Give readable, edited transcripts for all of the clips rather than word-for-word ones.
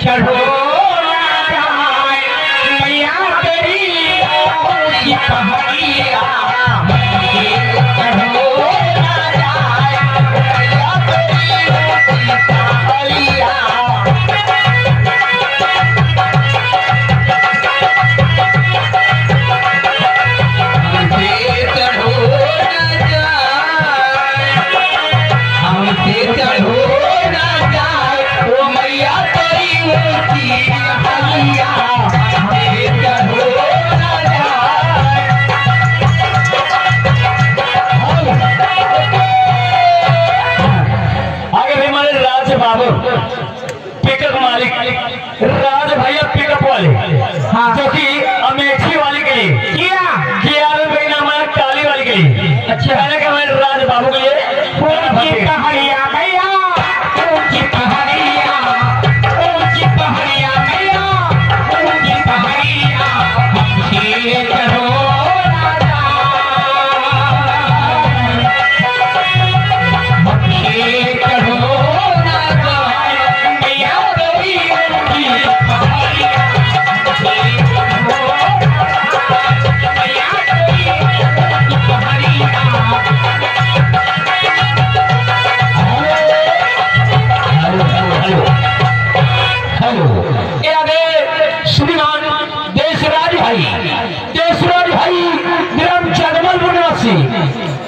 चढ़ो मैया तेरी पहाड़िया चढ़ो पिकअप मालिक राज भैया पिकअप वाले जो कि अमेठी वाले के लिए किया हमारा काली वाले के लिए अच्छा कहने का मैं राज बाबू के लिए पहाड़िया भैया पहाड़िया पहाड़िया भैया पहाड़िया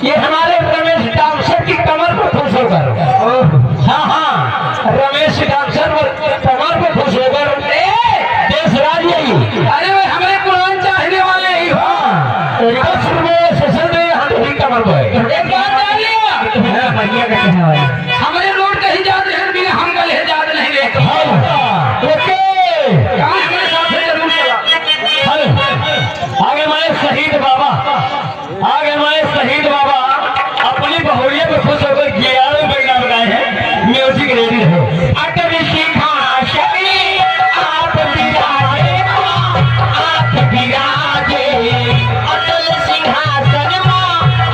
ये हमारे रमेश डांसर की कमर पर खुश होकर हाँ रमेश डांसर कमर पर खुश होकर देशराज यही अरे भाई हमारे पुरान चाहने वाले ही कमर पर हमारे रोड कहीं जाते हैं बिना हम गले जाते नहीं रहते आगे हमारे शहीद बाबा अपनी बहुरिया पे खुश होकर 11 रुपए का लगाए हैं म्यूजिक रेडी है अटल सिंहासन आप विराजे अटल सिंहासन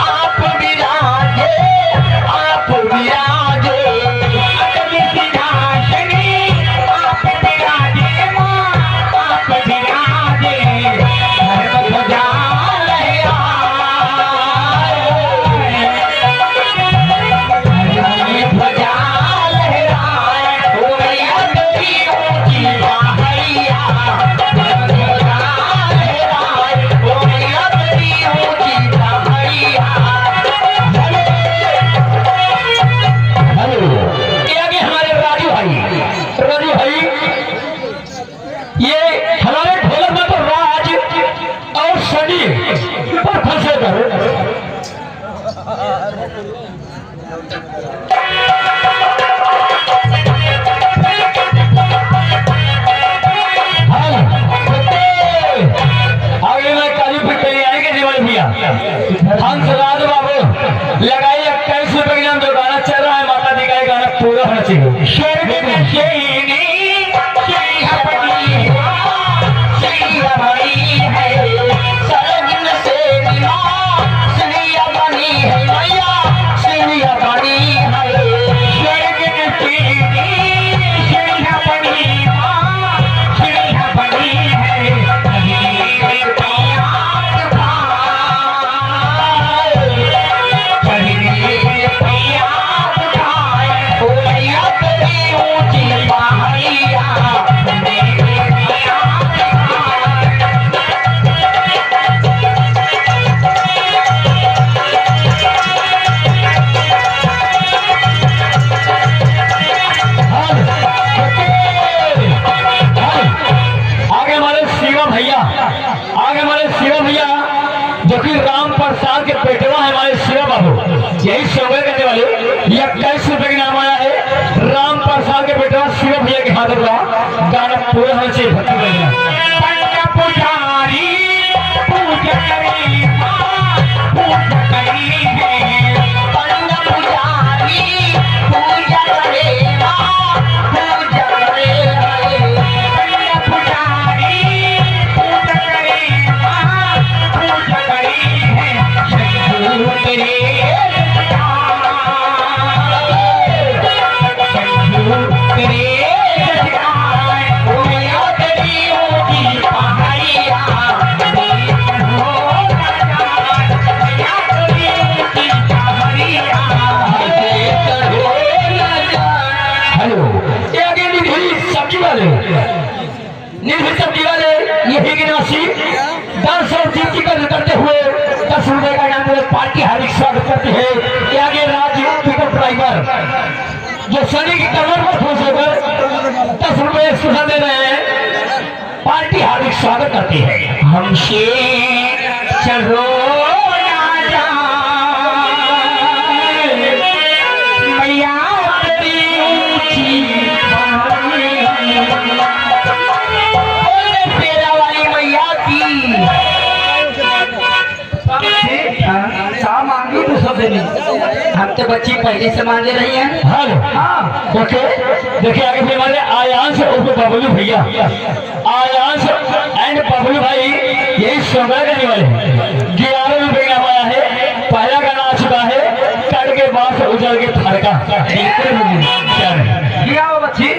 आप विराजे अटल सिंहासन आप विराजे हंसराज बाबू लगाइए 21 रुपए के नाम जो गाना चल रहा है माता दी का गाना पूरा होना चाहिए शेर जो कि राम प्रसाद के पेटवा है हमारे शिवा बाबू यही शोभे करने वाले 21 रुपए के नाम आया है राम प्रसाद के पेटवा शिवा भैया के हाथ में गाना पूरा होना चाहिए भक्ति पुजारी पूजा करी तेरे निर्भर वाले यही गिनासी 10 और जीत की कदर करते हुए 10 रुपए का इनाम देकर पार्टी हार्दिक स्वागत करते हैं। आगे राज पिकअप ड्राइवर जो शनि की कमर पर पहुंचकर 10 रुपए सुना दे रहे हैं, पार्टी हार्दिक स्वागत करती है। हमसे चलो हम तो बच्ची पहले से मान ले रही हैं। हाँ देखिए आगे फिर हमारे आयांश उर्फ बबलू भैया, आयांश एंड बबलू भाई यही संग्रह करने वाले हैं। 11 रुपए का हमारा है, पहला गाना आ चुका है कट के बाद उजल के फरका। बिल्कुल बच्ची